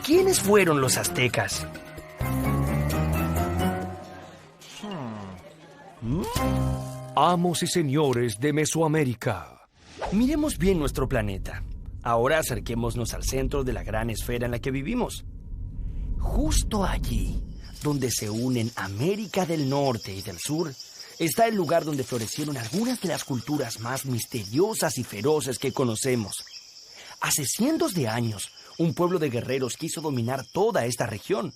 ¿Quiénes fueron los aztecas? Amos y señores de Mesoamérica. Miremos bien nuestro planeta. Ahora acerquémonos al centro de la gran esfera en la que vivimos. Justo allí, donde se unen América del Norte y del Sur, está el lugar donde florecieron algunas de las culturas más misteriosas y feroces que conocemos. Hace cientos de años, un pueblo de guerreros quiso dominar toda esta región.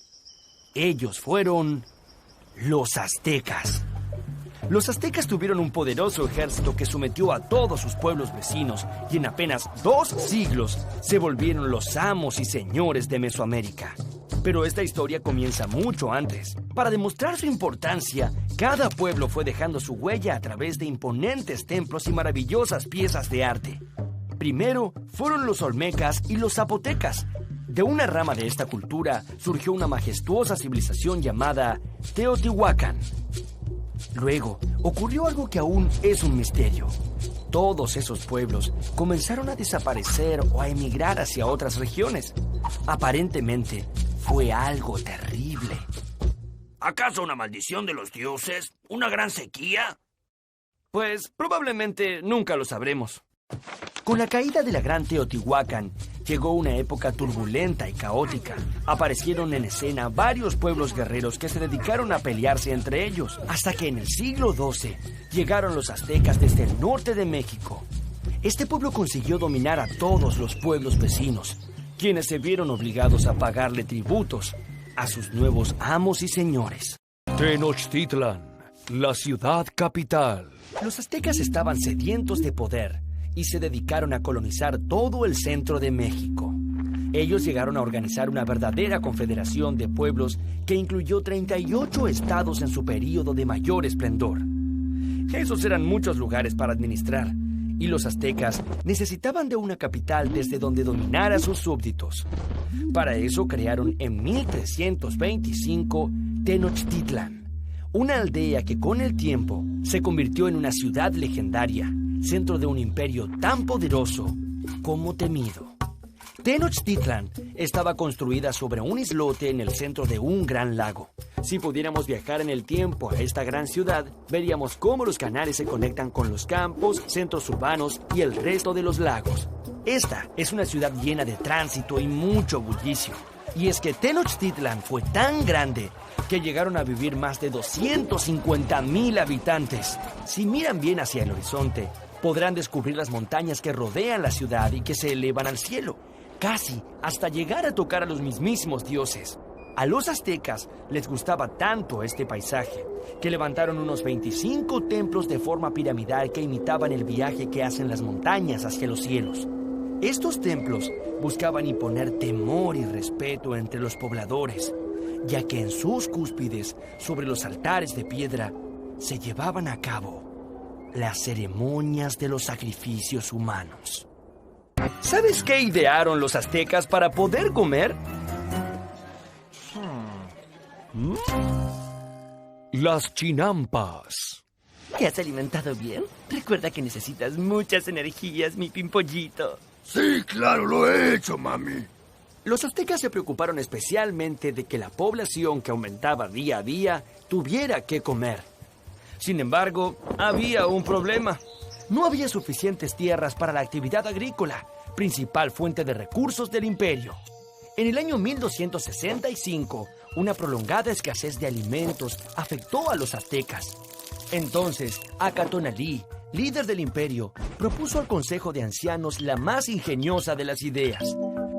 Ellos fueron los aztecas. Los aztecas tuvieron un poderoso ejército que sometió a todos sus pueblos vecinos y en apenas 2 siglos se volvieron los amos y señores de Mesoamérica. Pero esta historia comienza mucho antes. Para demostrar su importancia, cada pueblo fue dejando su huella a través de imponentes templos y maravillosas piezas de arte. Primero fueron los olmecas y los zapotecas. De una rama de esta cultura surgió una majestuosa civilización llamada Teotihuacán. Luego ocurrió algo que aún es un misterio. Todos esos pueblos comenzaron a desaparecer o a emigrar hacia otras regiones. Aparentemente, fue algo terrible. ¿Acaso una maldición de los dioses? ¿Una gran sequía? Pues probablemente nunca lo sabremos. Con la caída de la gran Teotihuacán, llegó una época turbulenta y caótica. Aparecieron en escena varios pueblos guerreros que se dedicaron a pelearse entre ellos, hasta que en el siglo XII llegaron los aztecas desde el norte de México. Este pueblo consiguió dominar a todos los pueblos vecinos, quienes se vieron obligados a pagarle tributos a sus nuevos amos y señores. Tenochtitlan, la ciudad capital. Los aztecas estaban sedientos de poder y se dedicaron a colonizar todo el centro de México. Ellos llegaron a organizar una verdadera confederación de pueblos que incluyó 38 estados en su período de mayor esplendor. Esos eran muchos lugares para administrar, y los aztecas necesitaban de una capital desde donde dominar a sus súbditos. Para eso crearon en 1325 Tenochtitlan, una aldea que con el tiempo se convirtió en una ciudad legendaria, centro de un imperio tan poderoso como temido. Tenochtitlan estaba construida sobre un islote en el centro de un gran lago. Si pudiéramos viajar en el tiempo a esta gran ciudad, veríamos cómo los canales se conectan con los campos, centros urbanos y el resto de los lagos. Esta es una ciudad llena de tránsito y mucho bullicio. Y es que Tenochtitlan fue tan grande que llegaron a vivir más de 250,000 habitantes. Si miran bien hacia el horizonte, podrán descubrir las montañas que rodean la ciudad y que se elevan al cielo, casi hasta llegar a tocar a los mismísimos dioses. A los aztecas les gustaba tanto este paisaje que levantaron unos 25 templos de forma piramidal que imitaban el viaje que hacen las montañas hacia los cielos. Estos templos buscaban imponer temor y respeto entre los pobladores, ya que en sus cúspides, sobre los altares de piedra, se llevaban a cabo las ceremonias de los sacrificios humanos. ¿Sabes qué idearon los aztecas para poder comer? Las chinampas. ¿Te has alimentado bien? Recuerda que necesitas muchas energías, mi pimpollito. Sí, claro, lo he hecho, mami. Los aztecas se preocuparon especialmente de que la población que aumentaba día a día tuviera que comer. Sin embargo, había un problema. No había suficientes tierras para la actividad agrícola, principal fuente de recursos del imperio. En el año 1265, una prolongada escasez de alimentos afectó a los aztecas. Entonces, Acatonalí, líder del imperio, propuso al Consejo de Ancianos la más ingeniosa de las ideas: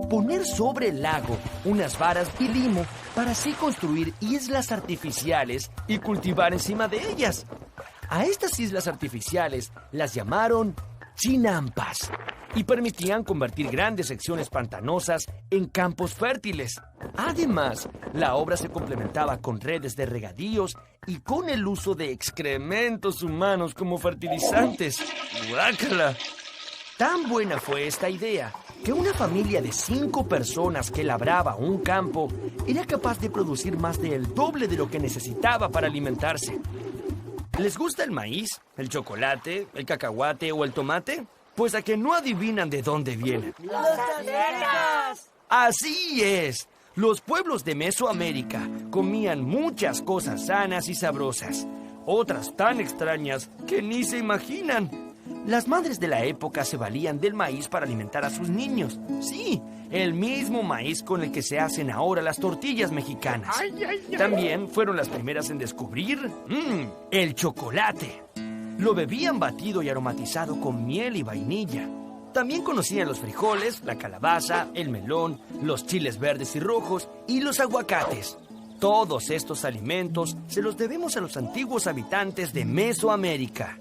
poner sobre el lago unas varas y limo para así construir islas artificiales y cultivar encima de ellas. A estas islas artificiales las llamaron chinampas y permitían convertir grandes secciones pantanosas en campos fértiles. Además, la obra se complementaba con redes de regadíos y con el uso de excrementos humanos como fertilizantes. ¡Guácala! Tan buena fue esta idea que una familia de 5 personas que labraba un campo era capaz de producir más del doble de lo que necesitaba para alimentarse. ¿Les gusta el maíz, el chocolate, el cacahuate o el tomate? Pues a que no adivinan de dónde vienen. ¡Los aztecas! Así es. Los pueblos de Mesoamérica comían muchas cosas sanas y sabrosas, otras tan extrañas que ni se imaginan. Las madres de la época se valían del maíz para alimentar a sus niños. Sí, el mismo maíz con el que se hacen ahora las tortillas mexicanas. También fueron las primeras en descubrir el chocolate. Lo bebían batido y aromatizado con miel y vainilla. También conocían los frijoles, la calabaza, el melón, los chiles verdes y rojos y los aguacates. Todos estos alimentos se los debemos a los antiguos habitantes de Mesoamérica.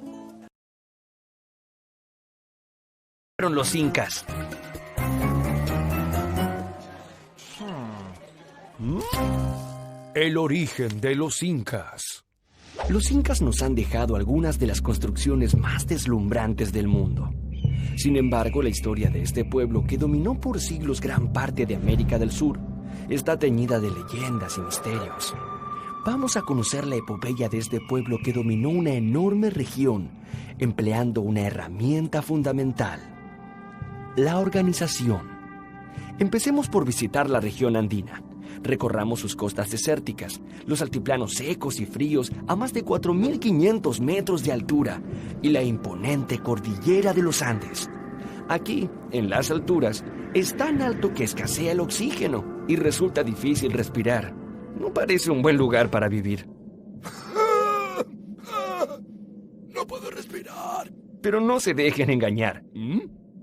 Fueron los incas. El origen de los incas. Los incas nos han dejado algunas de las construcciones más deslumbrantes del mundo. Sin embargo, la historia de este pueblo, que dominó por siglos gran parte de América del Sur, está teñida de leyendas y misterios. Vamos a conocer la epopeya de este pueblo que dominó una enorme región, empleando una herramienta fundamental: la organización. Empecemos por visitar la región andina. Recorramos sus costas desérticas, los altiplanos secos y fríos a más de 4.500 metros de altura y la imponente cordillera de los Andes. Aquí, en las alturas, es tan alto que escasea el oxígeno y resulta difícil respirar. No parece un buen lugar para vivir. No puedo respirar. Pero no se dejen engañar.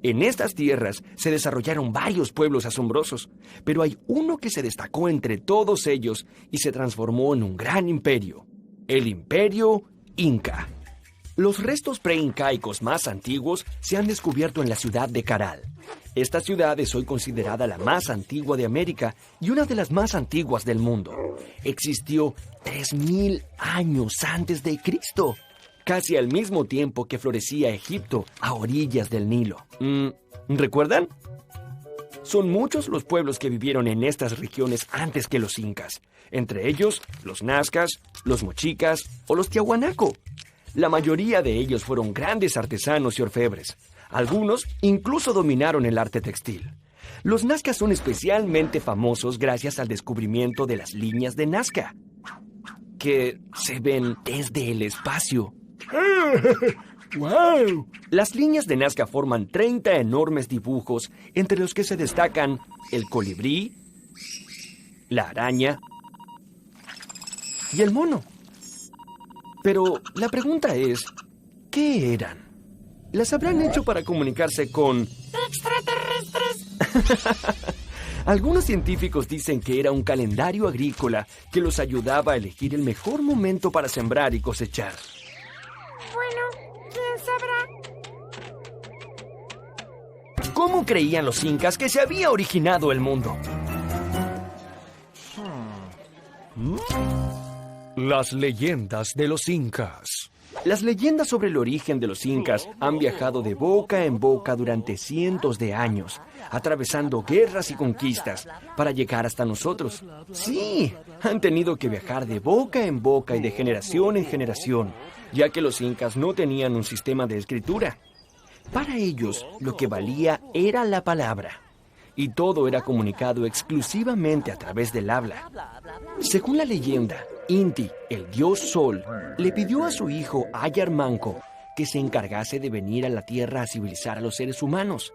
En estas tierras se desarrollaron varios pueblos asombrosos, pero hay uno que se destacó entre todos ellos y se transformó en un gran imperio: el Imperio Inca. Los restos preincaicos más antiguos se han descubierto en la ciudad de Caral. Esta ciudad es hoy considerada la más antigua de América y una de las más antiguas del mundo. Existió 3.000 años antes de Cristo, casi al mismo tiempo que florecía Egipto a orillas del Nilo. ¿Recuerdan? Son muchos los pueblos que vivieron en estas regiones antes que los incas, entre ellos los nazcas, los mochicas o los tiahuanaco. La mayoría de ellos fueron grandes artesanos y orfebres. Algunos incluso dominaron el arte textil. Los nazcas son especialmente famosos gracias al descubrimiento de las líneas de Nazca, que se ven desde el espacio. ¡Wow! Las líneas de Nazca forman 30 enormes dibujos, entre los que se destacan el colibrí, la araña y el mono. Pero la pregunta es, ¿qué eran? ¿Las habrán hecho para comunicarse con extraterrestres? Algunos científicos dicen que era un calendario agrícola que los ayudaba a elegir el mejor momento para sembrar y cosechar. Bueno, ¿quién sabrá? ¿Cómo creían los incas que se había originado el mundo? Las leyendas de los incas. Las leyendas sobre el origen de los incas han viajado de boca en boca durante cientos de años, atravesando guerras y conquistas para llegar hasta nosotros. Sí, han tenido que viajar de boca en boca y de generación en generación, ya que los incas no tenían un sistema de escritura. Para ellos, lo que valía era la palabra, y todo era comunicado exclusivamente a través del habla. Según la leyenda, Inti, el dios Sol, le pidió a su hijo Ayar Manco que se encargase de venir a la Tierra a civilizar a los seres humanos.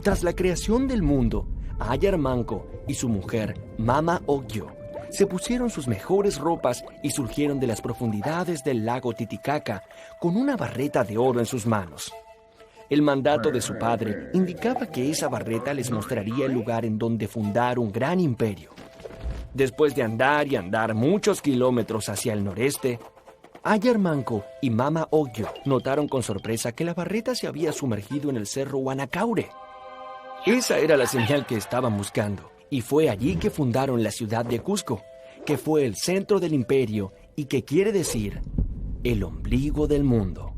Tras la creación del mundo, Ayar Manco y su mujer, Mama Ocllo, se pusieron sus mejores ropas y surgieron de las profundidades del lago Titicaca con una barreta de oro en sus manos. El mandato de su padre indicaba que esa barreta les mostraría el lugar en donde fundar un gran imperio. Después de andar y andar muchos kilómetros hacia el noreste, Ayar Manco y Mama Ocllo notaron con sorpresa que la barreta se había sumergido en el cerro Huanacaure. Esa era la señal que estaban buscando, y fue allí que fundaron la ciudad de Cusco, que fue el centro del imperio y que quiere decir el ombligo del mundo.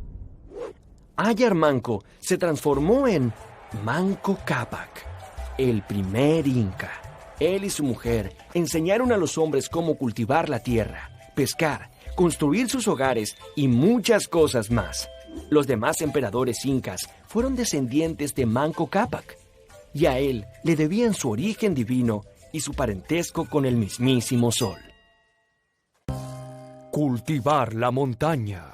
Ayar Manco se transformó en Manco Cápac, el primer inca. Él y su mujer enseñaron a los hombres cómo cultivar la tierra, pescar, construir sus hogares y muchas cosas más. Los demás emperadores incas fueron descendientes de Manco Cápac, y a él le debían su origen divino y su parentesco con el mismísimo sol. Cultivar la montaña.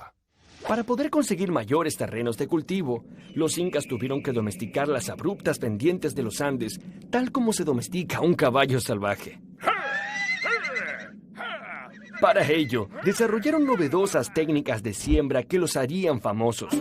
Para poder conseguir mayores terrenos de cultivo, los incas tuvieron que domesticar las abruptas pendientes de los Andes, tal como se domestica un caballo salvaje. Para ello, desarrollaron novedosas técnicas de siembra que los harían famosos.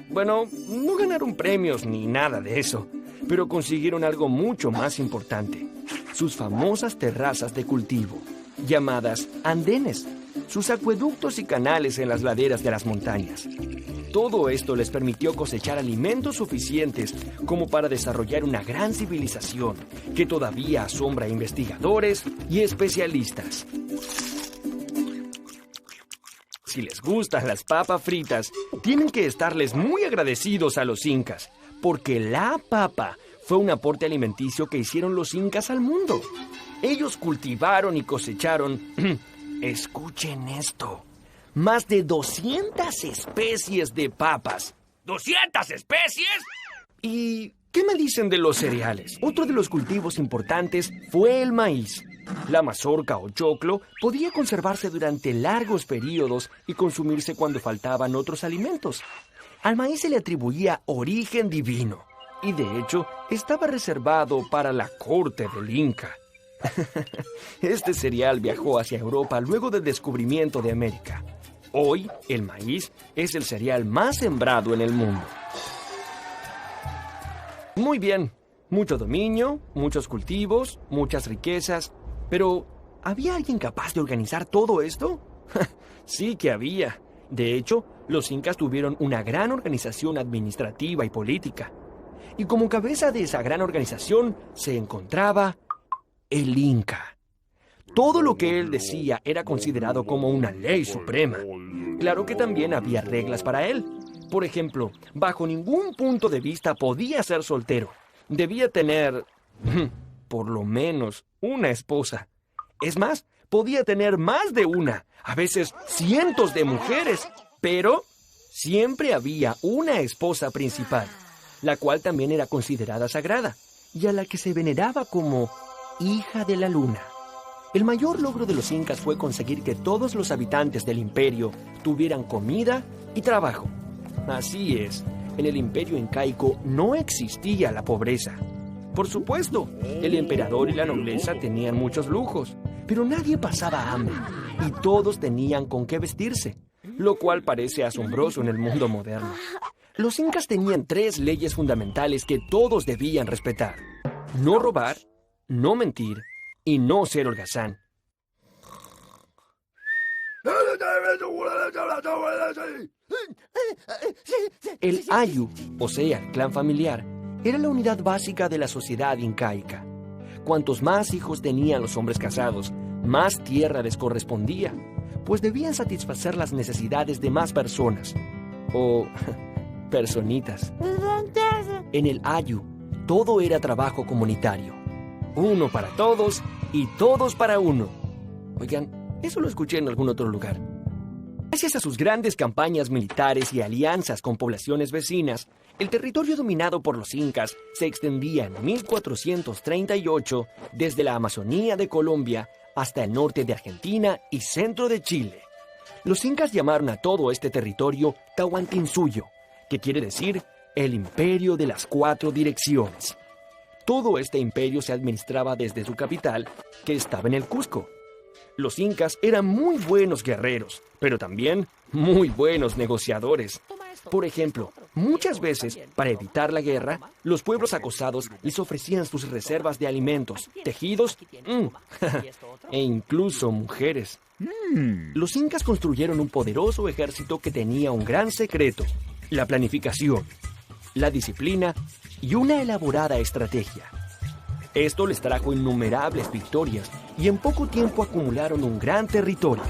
Bueno, no ganaron premios ni nada de eso, pero consiguieron algo mucho más importante: sus famosas terrazas de cultivo, llamadas andenes, sus acueductos y canales en las laderas de las montañas. Todo esto les permitió cosechar alimentos suficientes como para desarrollar una gran civilización que todavía asombra a investigadores y especialistas. Si les gustan las papas fritas, tienen que estarles muy agradecidos a los incas, porque la papa fue un aporte alimenticio que hicieron los incas al mundo. Ellos cultivaron y cosecharon, escuchen esto, más de 200 especies de papas. ¿200 especies? ¿Y qué me dicen de los cereales? Otro de los cultivos importantes fue el maíz. La mazorca o choclo podía conservarse durante largos periodos y consumirse cuando faltaban otros alimentos. Al maíz se le atribuía origen divino y de hecho estaba reservado para la corte del Inca. Este cereal viajó hacia Europa luego del descubrimiento de América. Hoy, el maíz es el cereal más sembrado en el mundo. Muy bien, mucho dominio, muchos cultivos, muchas riquezas. Pero, ¿había alguien capaz de organizar todo esto? Sí que había. De hecho, los incas tuvieron una gran organización administrativa y política. Y como cabeza de esa gran organización se encontraba el Inca. Todo lo que él decía era considerado como una ley suprema. Claro que también había reglas para él. Por ejemplo, bajo ningún punto de vista podía ser soltero. Debía tener, por lo menos, una esposa. Es más, podía tener más de una, a veces cientos de mujeres. Pero siempre había una esposa principal, la cual también era considerada sagrada y a la que se veneraba como hija de la luna. El mayor logro de los incas fue conseguir que todos los habitantes del imperio tuvieran comida y trabajo. Así es, en el imperio incaico no existía la pobreza. Por supuesto, el emperador y la nobleza tenían muchos lujos, pero nadie pasaba hambre y todos tenían con qué vestirse, lo cual parece asombroso en el mundo moderno. Los incas tenían 3 leyes fundamentales que todos debían respetar: no robar, no mentir y no ser holgazán. El ayu, o sea, el clan familiar, era la unidad básica de la sociedad incaica. Cuantos más hijos tenían los hombres casados, más tierra les correspondía, pues debían satisfacer las necesidades de más personas, o personitas. En el ayu, todo era trabajo comunitario. Uno para todos y todos para uno. Oigan, eso lo escuché en algún otro lugar. Gracias a sus grandes campañas militares y alianzas con poblaciones vecinas, el territorio dominado por los incas se extendía en 1438 desde la Amazonía de Colombia hasta el norte de Argentina y centro de Chile. Los incas llamaron a todo este territorio Tahuantinsuyo, que quiere decir el imperio de las 4 direcciones. Todo este imperio se administraba desde su capital, que estaba en el Cusco. Los incas eran muy buenos guerreros, pero también muy buenos negociadores. Por ejemplo, muchas veces, para evitar la guerra, los pueblos acosados les ofrecían sus reservas de alimentos, tejidos e incluso mujeres. Los incas construyeron un poderoso ejército que tenía un gran secreto: la planificación, la disciplina y una elaborada estrategia. Esto les trajo innumerables victorias y en poco tiempo acumularon un gran territorio.